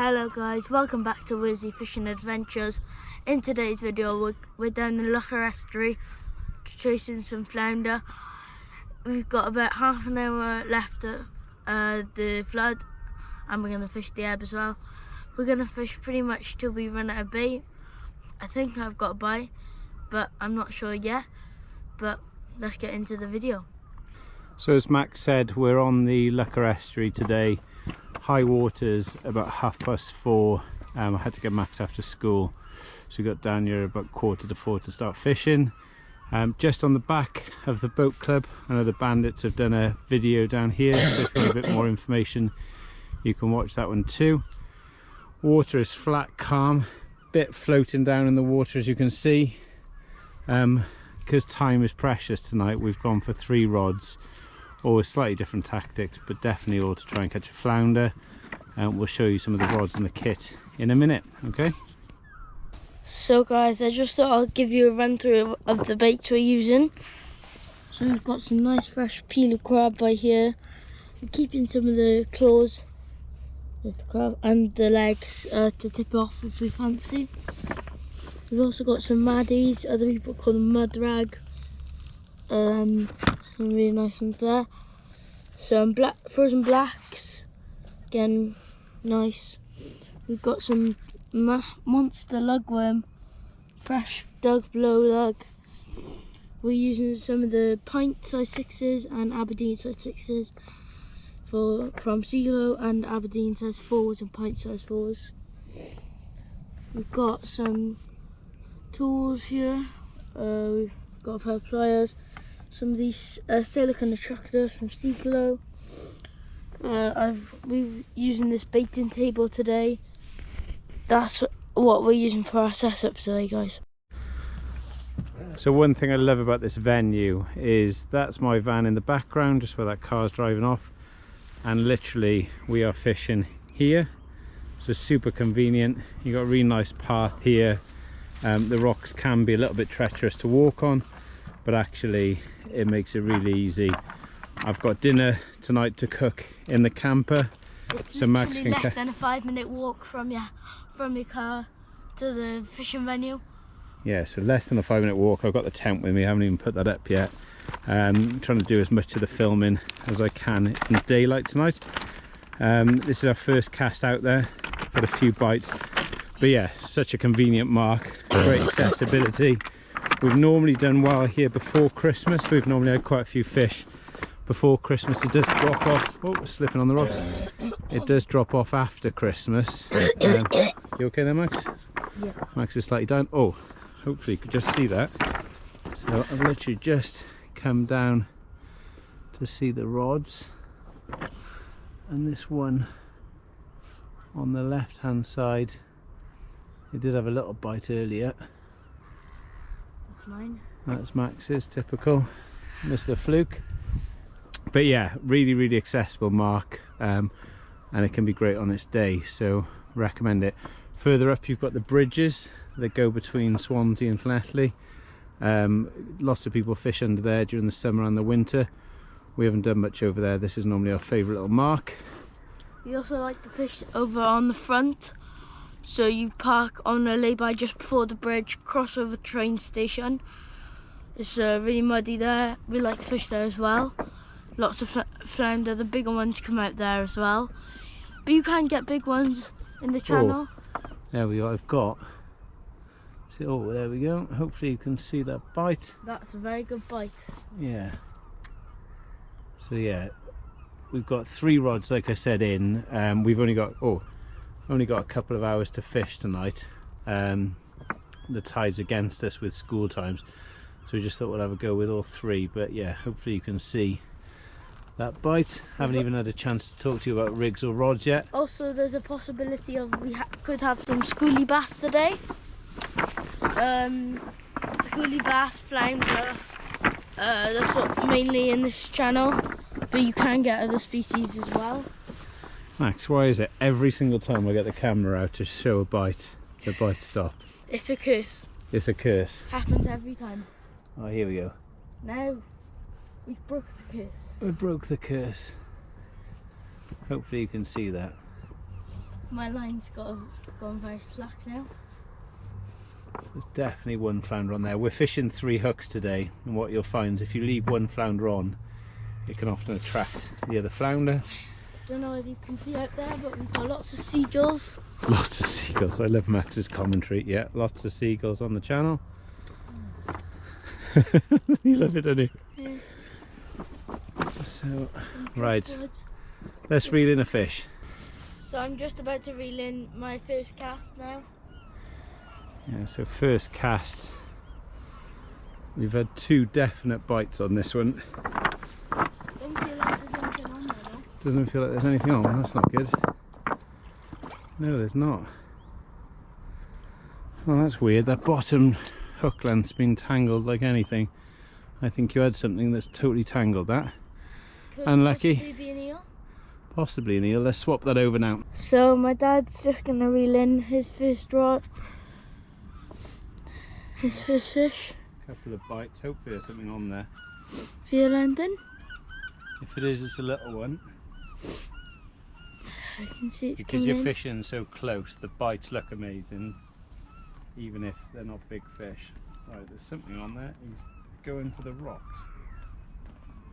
Hello guys, welcome back to Wizzy Fishing Adventures. In today's video we're down the Loughor estuary chasing some flounder. We've got about half an hour left of the flood and we're going to fish the ebb as well. We're going to fish pretty much till we run out of bait. I think I've got a bite, but I'm not sure yet. But let's get into the video. So as Max said, we're on the Loughor estuary today. High waters about 4:30. I had to get Max after school, so we got down here about 3:45 to start fishing. Just on the back of the boat club, I know the bandits have done a video down here, so if you want a bit more information you can watch that one too. Water is flat, calm, bit floating down in the water as you can see. Because time is precious tonight, we've gone for 3 rods. Always slightly different tactics, but definitely all to try and catch a flounder. We'll show you some of the rods and the kit in a minute, okay? So guys, I just thought I'll give you a run through of the baits we're using. So we've got some nice fresh peeler crab by here. We're keeping some of the claws, there's the crab, and the legs to tip off if we fancy. We've also got some maddies, other people call them mud rag. Some really nice ones there. Some frozen blacks, again nice. We've got some monster lugworm, fresh dug blow lug. We're using some of the pint size 6s and Aberdeen size 6s from Seaglow, and Aberdeen size 4s and pint size 4s. We've got some tools here. We've got a pair of pliers. Some of these silicone attractors from Seaglow. We're using this baiting table today. That's what we're using for our setup today, guys. So one thing I love about this venue is that's my van in the background, just where that car's driving off, and literally we are fishing here, so super convenient. You got a really nice path here. The rocks can be a little bit treacherous to walk on, but actually it makes it really easy. I've got dinner tonight to cook in the camper. It's so Max can less than a 5-minute walk from your car to the fishing venue. Yeah, so less than a 5-minute walk. I've got the tent with me, I haven't even put that up yet. I'm trying to do as much of the filming as I can in daylight tonight. This is our first cast out there, got a few bites, but yeah, such a convenient mark, great accessibility. We've normally done well here before Christmas. We've normally had quite a few fish before Christmas. It does drop off. Oh, we're slipping on the rocks. It does drop off after Christmas. You okay there, Max? Yeah. Max is slightly down. Oh, hopefully you could just see that. So I've literally just come down to see the rods. And this one on the left hand side, it did have a little bite earlier. Mine. That's Max's, typical Mr. Fluke. But yeah, really accessible mark, and it can be great on its day, so recommend it. Further up you've got the bridges that go between Swansea and Llanelli. Lots of people fish under there during the summer and the winter. We haven't done much over there. This is normally our favourite little mark. We also like to fish over on the front. So you park on a lay-by just before the bridge, cross over the train station. It's really muddy there. We like to fish there as well. Lots of flounder. The bigger ones come out there as well. But you can get big ones in the channel. Oh, there we go. I've got. See, oh, there we go. Hopefully you can see that bite. That's a very good bite. Yeah. So yeah, we've got 3 rods, like I said, in. We've only got a couple of hours to fish tonight. The tide's against us with school times, so we just thought we'd have a go with all 3. But yeah, hopefully you can see that bite. Haven't even had a chance to talk to you about rigs or rods yet. Also, there's a possibility of we could have some schoolie bass today. Schoolie bass, flounder, that's what mainly in this channel, but you can get other species as well. Max, why is it every single time I get the camera out to show a bite, the bite stops? It's a curse. It's a curse. Happens every time. Oh, here we go. Now we broke the curse. We broke the curse. Hopefully you can see that. My line's gone very slack now. There's definitely one flounder on there. We're fishing 3 hooks today, and what you'll find is if you leave one flounder on, it can often attract the other flounder. Don't know whether you can see out there, but we've got lots of seagulls. Lots of seagulls. I love Max's commentary. Yeah, lots of seagulls on the channel. You love it, don't you? Yeah. So, right, let's reel in a fish. So I'm just about to reel in my first cast now. Yeah, so first cast. We've had 2 definite bites on this one. Don't feel like there's anything on there though. Doesn't feel like there's anything on. That's not good. No, there's not. Well, that's weird. That bottom hook length's been tangled like anything. I think you had something that's totally tangled that. Could Unlucky. possibly be an eel. Possibly an eel. Let's swap that over now. So my dad's just gonna reel in his first rod. His first fish. Couple of bites. Hopefully there's something on there. Feel anything? If it is, it's a little one. I can see it's Because coming you're in. fishing so close, the bites look amazing, even if they're not big fish. Right, there's something on there. He's going for the rocks.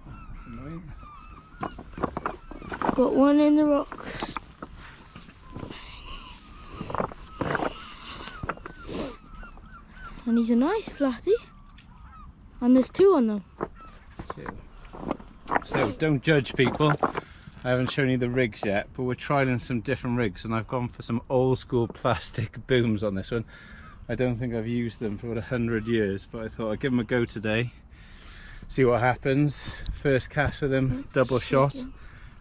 Oh, that's annoying. Got one in the rocks. And he's a nice flatty. And there's 2 on them. 2. So don't judge people. I haven't shown you the rigs yet, but we're trialing some different rigs, and I've gone for some old school plastic booms on this one. I don't think I've used them for about 100 years, but I thought I'd give them a go today. See what happens. First cast with them, double shot.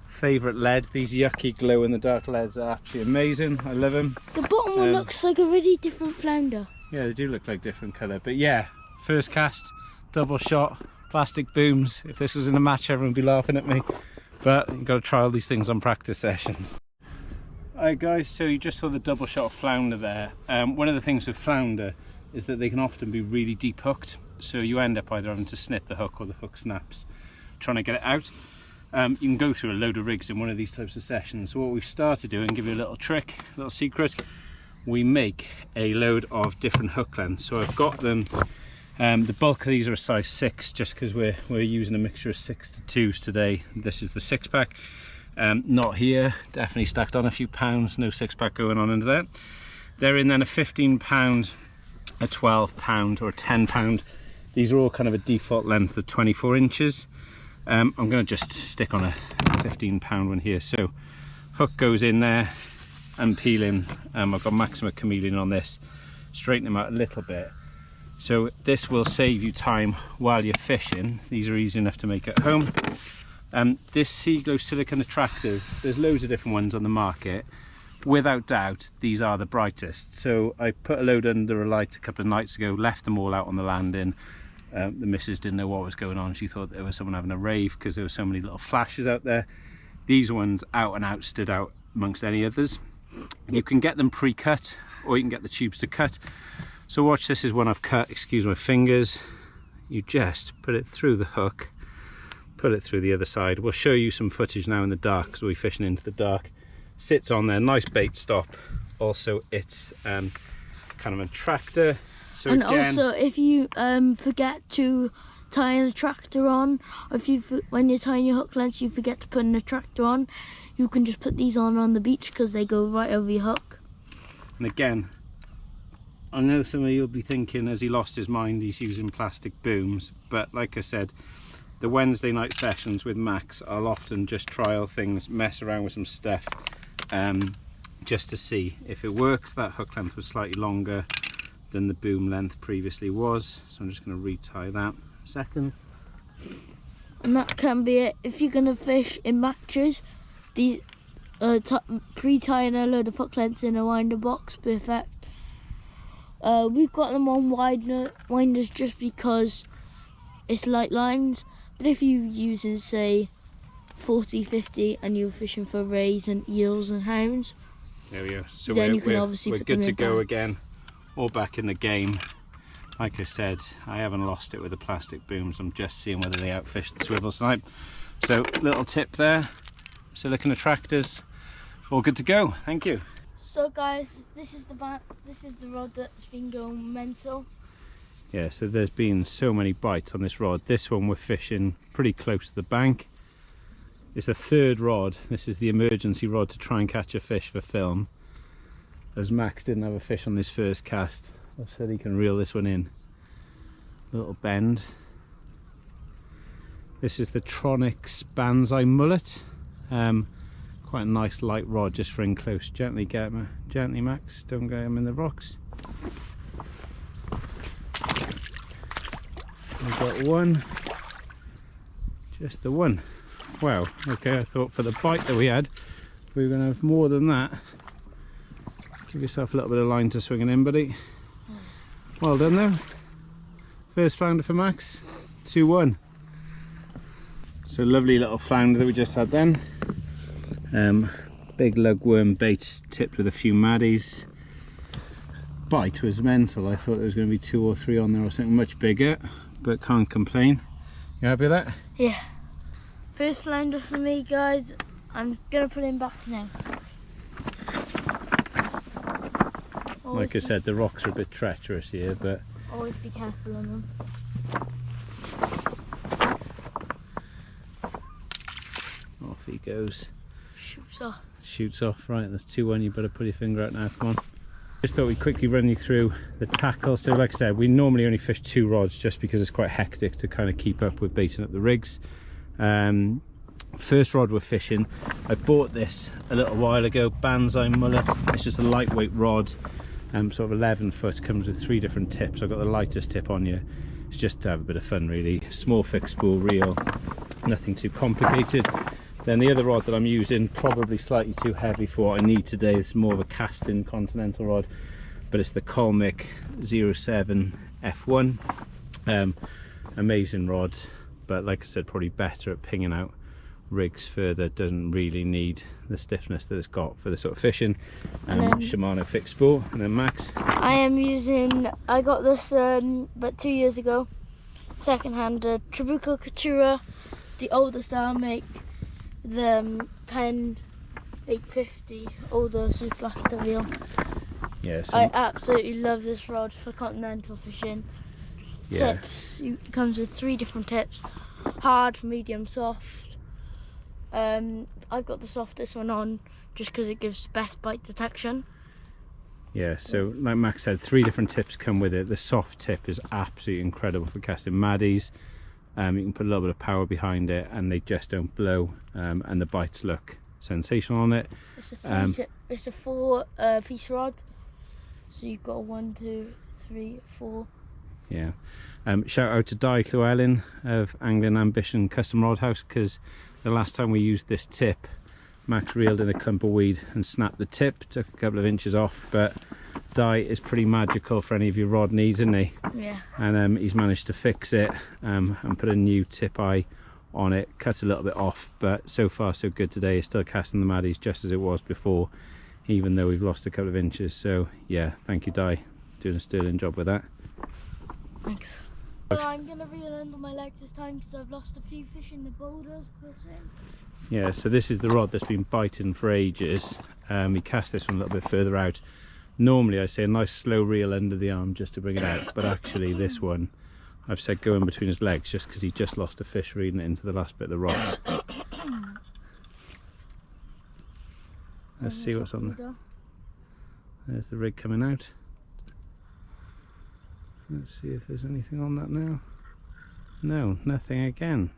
Favourite lead. These yucky glow in the dark leads are absolutely amazing. I love them. The bottom one looks like a really different flounder. Yeah, they do look like different colour, but yeah, first cast, double shot, plastic booms. If this was in a match, everyone would be laughing at me, but you've got to try all these things on practice sessions. Alright guys, so you just saw the double shot flounder there. One of the things with flounder is that they can often be really deep hooked, so you end up either having to snip the hook or the hook snaps trying to get it out. You can go through a load of rigs in one of these types of sessions. So what we've started doing, give you a little trick, a little secret, we make a load of different hook lengths. So I've got them, the bulk of these are a size 6 just because we're using a mixture of 6 to 2s today. This is the 6-pack. Not here, definitely stacked on a few pounds, no 6-pack going on into that. They're in then a 15 pound, a 12 pound or a 10 pound. These are all kind of a default length of 24 inches. I'm going to just stick on a 15 pound one here. So hook goes in there, unpeeling. I've got Maxima Chameleon on this, straighten them out a little bit. So this will save you time while you're fishing. These are easy enough to make at home. This sea glow silicone attractors, there's loads of different ones on the market. Without doubt, these are the brightest. So I put a load under a light a couple of nights ago, left them all out on the landing. The missus didn't know what was going on. She thought there was someone having a rave because there were so many little flashes out there. These ones out and out stood out amongst any others. You can get them pre-cut or you can get the tubes to cut. So watch, this is one I've cut, excuse my fingers. You just put it through the hook, put it through the other side. We'll show you some footage now in the dark because we're fishing into the dark. Sits on there, nice bait stop. Also it's kind of a tractor. So and again, also if you forget to tie an attractor on, or if when you're tying your hook lengths you forget to put an attractor on, you can just put these on the beach because they go right over your hook. And again, I know some of you'll be thinking, has he lost his mind, he's using plastic booms, but like I said, the Wednesday night sessions with Max, I'll often just trial things, mess around with some stuff, just to see if it works. That hook length was slightly longer than the boom length previously was, so I'm just going to retie that a second. And that can be it. If you're going to fish in matches, these pre-tying a load of hook lengths in a winder box, perfect. We've got them on winders just because it's light lines, but if you're using say 40, 50 and you're fishing for rays and eels and hounds, there we go. So then you can obviously we're put good them to in go bags. again, all back in the game. Like I said, I haven't lost it with the plastic booms. I'm just seeing whether they outfish the swivels tonight. So little tip there, silicone attractors, all good to go. Thank you. So guys, this is the rod that's been going mental. Yeah, so there's been so many bites on this rod. This one we're fishing pretty close to the bank. It's a third rod. This is the emergency rod to try and catch a fish for film, as Max didn't have a fish on his first cast. I've said he can reel this one in. A little bend. This is the Tronics Banzai mullet. Quite a nice light rod just for in close. Gently get him, gently Max, don't get him in the rocks. I've got one, just the one. Wow, okay, I thought for the bite that we had, we were going to have more than that. Give yourself a little bit of line to swing it in, buddy. Well done though. First flounder for Max, 2-1. So lovely little flounder that we just had then. Big lugworm bait tipped with a few maddies. Bite was mental. I thought there was going to be 2 or 3 on there or something much bigger, but can't complain. You happy with that? Yeah. First flounder for me, guys. I'm gonna put him back now. Like I said, the rocks are a bit treacherous here, but always be careful on them. Off he goes. Shoots off. Shoots off, right, that's 2-1, you better put your finger out now, come on. Just thought we'd quickly run you through the tackle. So like I said, we normally only fish 2 rods just because it's quite hectic to kind of keep up with baiting up the rigs. First rod we're fishing, I bought this a little while ago, Banzai mullet. It's just a lightweight rod, sort of 11 foot, comes with 3 different tips. I've got the lightest tip on you. It's just to have a bit of fun really. Small fixed spool reel, nothing too complicated. Then the other rod that I'm using, probably slightly too heavy for what I need today. It's more of a casting continental rod, but it's the Colmic 07 F1. Amazing rod, but like I said, probably better at pinging out rigs further. Doesn't really need the stiffness that it's got for the sort of fishing. Shimano fixed spool. And then Max, I got this about 2 years ago, second-hand, Trabuco Katura, the oldest style make, the Pen 850, older super blaster reel. yes, I absolutely love this rod for continental fishing. yeah. Tips, it comes with 3 different tips: hard, medium, soft. I've got the softest one on just because it gives best bite detection. Yeah, so like Max said, 3 different tips come with it. The soft tip is absolutely incredible for casting maddies. You can put a little bit of power behind it and they just don't blow, and the bites look sensational on it. It's a 4 piece rod, so you've got a 1, 2, 3, 4. Yeah. Shout out to Di Llewellyn of Anglian Ambition Custom Rod House, because the last time we used this tip, Max reeled in a clump of weed and snapped the tip, took a couple of inches off, but Di is pretty magical for any of your rod needs, isn't he? Yeah. And he's managed to fix it and put a new tip eye on it, cut a little bit off, but so far so good today. It's still casting the maddies just as it was before, even though we've lost a couple of inches. So yeah, thank you Di, doing a sterling job with that. Thanks. So I'm going to reel under my legs this time because I've lost a few fish in the boulders. Yeah, so this is the rod that's been biting for ages. We cast this one a little bit further out. Normally I say a nice slow reel under the arm just to bring it out, but actually this one I've said go in between his legs just because he just lost a fish reading it into the last bit of the rocks. Let's see what's on there. There's the rig coming out. Let's see if there's anything on that now. No, nothing again.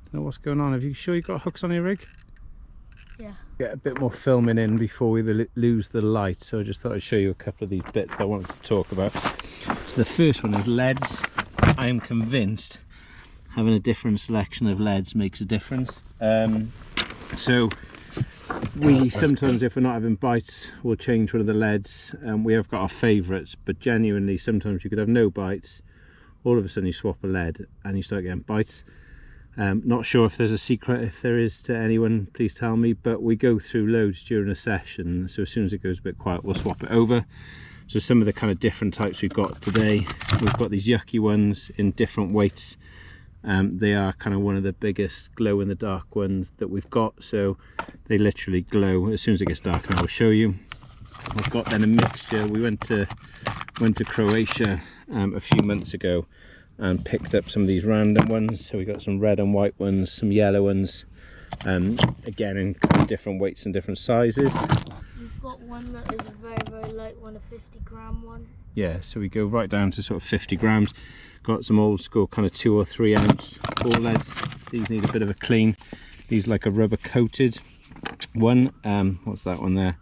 Don't know what's going on. Have you sure you've got hooks on your rig? Yeah. Get a bit more filming in before we lose the light, so I just thought I'd show you a couple of these bits I wanted to talk about. So the first one is leads. I am convinced having a different selection of leads makes a difference. So we sometimes, if we're not having bites, we'll change one of the leads. We have got our favourites, but genuinely sometimes you could have no bites, all of a sudden you swap a lead and you start getting bites. Not sure if there's a secret. If there is, to anyone, please tell me, but we go through loads during a session, so as soon as it goes a bit quiet we'll swap it over. So some of the kind of different types we've got today, we've got these yucky ones in different weights. They are kind of one of the biggest glow in the dark ones that we've got, so they literally glow as soon as it gets dark, and I will show you. I've got then a mixture. We went to Croatia a few months ago and picked up some of these random ones. So we got some red and white ones, some yellow ones, again in different weights and different sizes. We've got one that is a very, very light one, a 50-gram one. Yeah, so we go right down to sort of 50 grams. Got some old school kind of 2 or 3 ounce ball lead. These need a bit of a clean. These like a rubber coated one. What's that one there?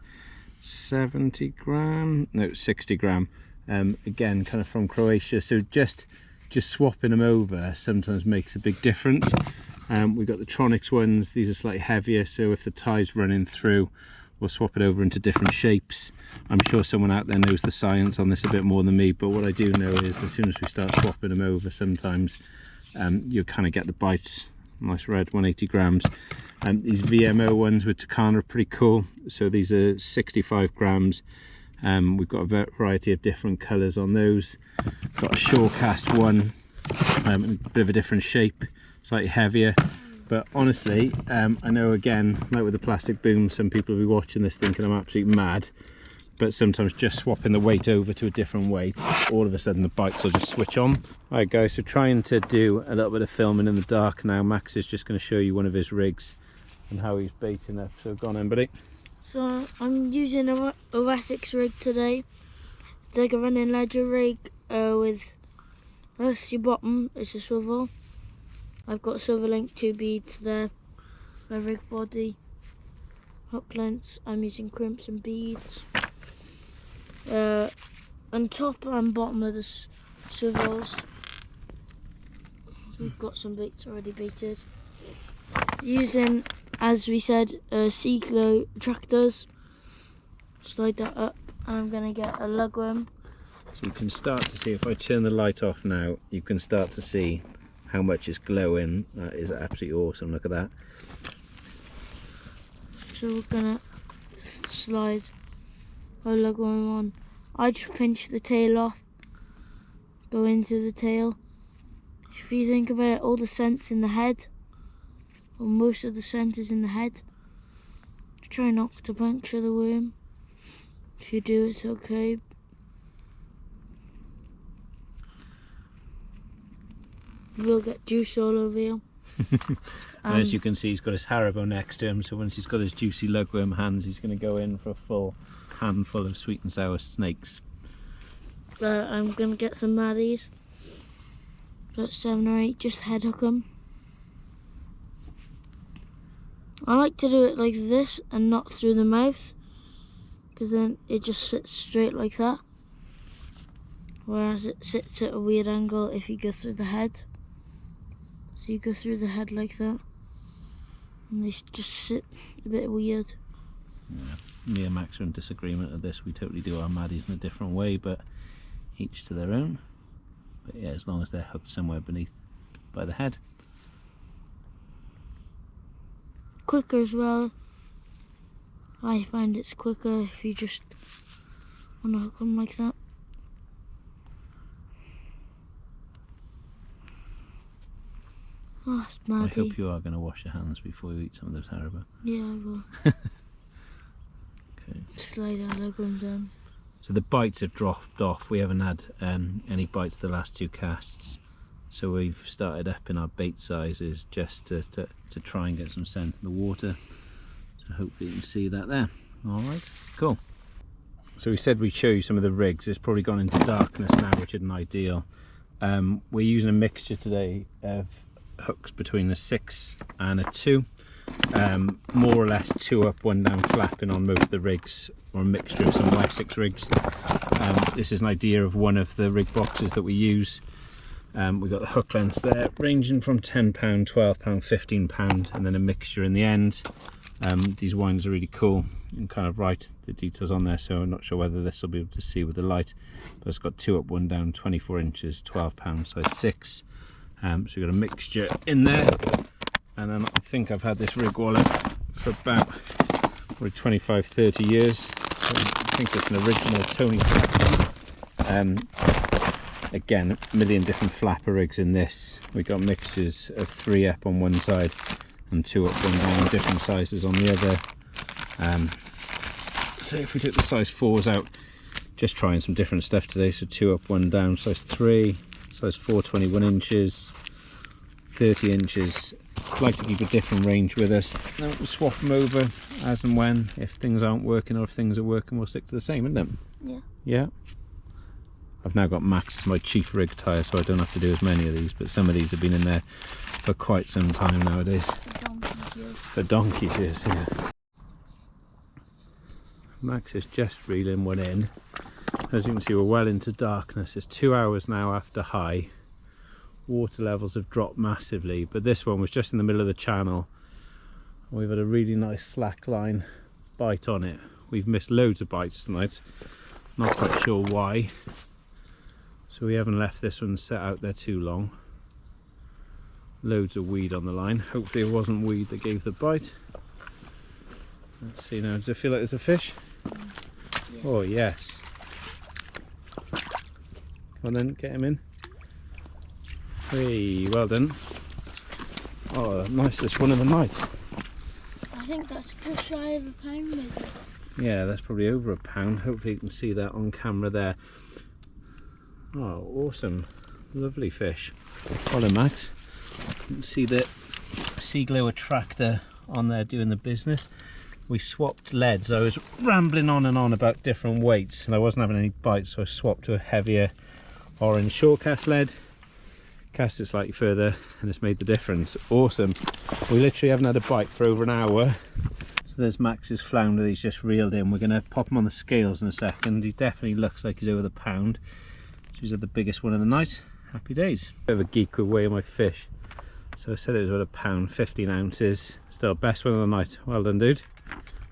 70 gram? No, 60 gram. Again, kind of from Croatia. So just swapping them over sometimes makes a big difference. We've got the Tronics ones. These are slightly heavier, so if the tie's running through, we'll swap it over into different shapes. I'm sure someone out there knows the science on this a bit more than me, but what I do know is as soon as we start swapping them over, sometimes you'll kind of get the bites. Nice red, 180 grams. These VMO ones with Takana are pretty cool. So these are 65 grams. We've got a variety of different colours on those. Got a shore cast one, a bit of a different shape, slightly heavier. But honestly, I know again, like with the plastic boom, some people will be watching this thinking I'm absolutely mad. But sometimes just swapping the weight over to a different weight, all of a sudden the bites will just switch on. Alright guys, so trying to do a little bit of filming in the dark now. Max is just going to show you one of his rigs and how he's baiting up. So go on then, buddy. So I'm using a Essex rig today. It's like a running ledger rig with, that's your bottom, it's a swivel. I've got silver link 2 beads there, my rig body, hook lengths, I'm using crimson beads. On top and bottom of the swivels, we've got some baits already baited. Using, as we said, Seaglow tractors. Slide that up, and I'm going to get a lug worm. So you can start to see, if I turn the light off now, you can start to see how much is glowing. That is absolutely awesome, look at that. So we're going to slide our lug worm on. I just pinch the tail off, go into the tail. If you think about it, all the scent's in the head, or most of the scent is in the head. Try not to puncture the worm. If you do, it's okay. You will get juice all over you. And as you can see, he's got his Haribo next to him, so once he's got his juicy lugworm hands, he's going to go in for a full handful of sweet and sour snakes. I'm going to get some maddies, about 7 or 8, just head hook them. I like to do it like this and not through the mouth, because then it just sits straight like that, whereas it sits at a weird angle if you go through the head. So you go through the head like that, and they just sit a bit weird. Yeah. Me and Max are in disagreement of this. We totally do our maddies in a different way, but each to their own. But yeah, as long as they're hooked somewhere beneath by the head. Quicker as well. I find it's quicker if you just want to hook them like that. Oh, it's maddie. I hope you are going to wash your hands before you eat some of those Haribo. Yeah, I will. Okay. Slide our lug worm down. So the bites have dropped off. We haven't had any bites the last 2 casts. So we've started upping our bait sizes just to try and get some scent in the water. So hopefully you can see that there. Alright, cool. So we said we'd show you some of the rigs. It's probably gone into darkness now, which isn't ideal. We're using a mixture today of hooks between a 6 and a 2. More or less 2 up, 1 down flapping on most of the rigs, or a mixture of some Essex rigs. This is an idea of one of the rig boxes that we use. We've got the hook lengths there ranging from £10, £12, £15, and then a mixture in the end. These wines are really cool. You can kind of write the details on there, so I'm not sure whether this will be able to see with the light, but it's got 2 up, 1 down, 24 inches, £12, size 6. So we've got a mixture in there, and then I think I've had this rig wallet for about probably 25-30 years. So I think it's an original Tony Flapper. Again, a million different flapper rigs in this. We've got mixtures of 3 up on one side and 2 up, 1 down, different sizes on the other. So if we took the size 4s out, just trying some different stuff today. So 2 up, 1 down, size 3, size 4, 21 inches, 30 inches. Like to keep a different range with us. Then we'll swap them over as and when. If things aren't working or if things are working, we'll stick to the same, isn't it? Yeah. Yeah. I've now got Max as my chief rig tyre, so I don't have to do as many of these, but some of these have been in there for quite some time nowadays. For donkey years, yeah. Max is just reeling one in. As you can see, we're well into darkness. It's 2 hours now after high. Water levels have dropped massively, but this one was just in the middle of the channel. We've had a really nice slack line bite on it. We've missed loads of bites tonight, not quite sure why. So we haven't left this one set out there too long. Loads of weed on the line. Hopefully it wasn't weed that gave the bite. Let's see now, does it feel like there's a fish? Yeah. Oh yes. Come on then, get him in. Hey, well done. Oh, nicest one of the night. I think that's just shy of a pound maybe. Yeah, that's probably over a pound. Hopefully you can see that on camera there. Oh, awesome. Lovely fish. Follow Max. You can see the Seaglow attractor on there doing the business. We swapped leads. I was rambling on and on about different weights and I wasn't having any bites, so I swapped to a heavier orange short cast lead. Cast it slightly further and it's made the difference. Awesome. We literally haven't had a bite for over an hour. So there's Max's flounder that he's just reeled in. We're going to pop him on the scales in a second. He definitely looks like he's over the pound. She's had the biggest one of the night. Happy days. Bit of a geek with weighing my fish. So I said it was about a pound, 15 ounces. Still best one of the night. Well done, dude.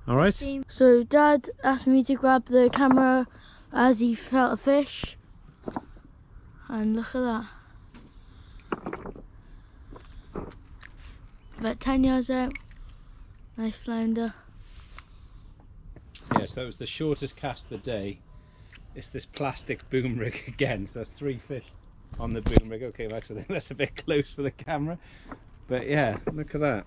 All right. So Dad asked me to grab the camera as he felt a fish. And look at that. About 10 yards out. Nice flounder. Yes, that was the shortest cast of the day. It's this plastic boom rig again, so that's 3 fish on the boom rig. Okay, Max, I think that's a bit close for the camera, but yeah, look at that.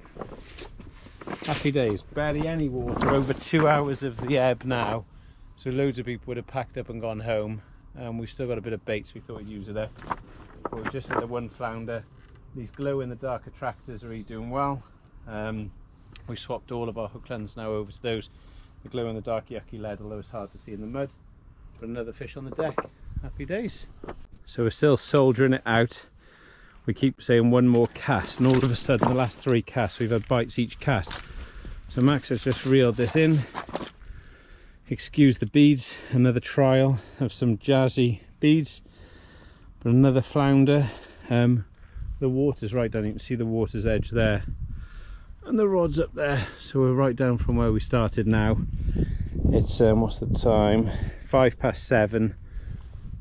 Happy days. Barely any water, over 2 hours of the ebb now, so loads of people would have packed up and gone home. We've still got a bit of bait, so we thought we'd use it up. But we've just had the 1 flounder. These glow in the dark attractors are really doing well. We swapped all of our hook lens now over to those. The glow in the dark yucky lead, although it's hard to see in the mud. But another fish on the deck. Happy days. So we're still soldiering it out. We keep saying 1 more cast, and all of a sudden the last 3 casts we've had bites each cast. So Max has just reeled this in. Excuse the beads, another trial of some jazzy beads, but another flounder. The water's right down, you can see the water's edge there, and the rod's up there, so we're right down from where we started now. It's what's the time, 7:05,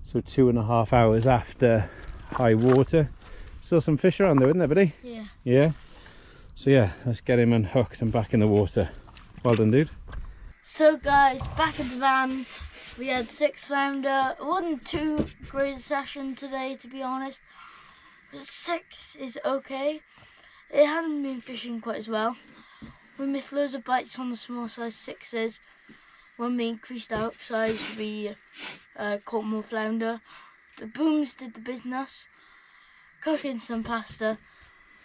so 2.5 hours after high water. Still some fish around though, isn't there, buddy? Yeah. Yeah. So yeah, let's get him unhooked and back in the water. Well done, dude. So guys, back in the van, we had 6 flounder. It wasn't too great a session today, to be honest. 6 is okay. It hadn't been fishing quite as well. We missed loads of bites on the small size 6s. When we increased our hook size, we caught more flounder. The booms did the business. Cooking some pasta,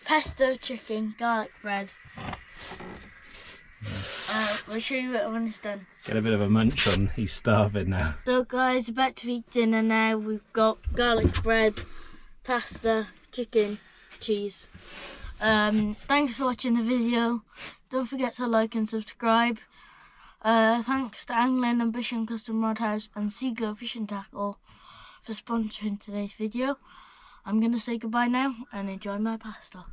pesto chicken, garlic bread. We'll show you it when it's done. Get a bit of a munch on, he's starving now. So guys, about to eat dinner now. We've got garlic bread, pasta, chicken, cheese. Thanks for watching the video. Don't forget to like and subscribe. Thanks to Angling Ambition Custom Rod House and Seaglow Fishing Tackle for sponsoring today's video. I'm going to say goodbye now and enjoy my pasta.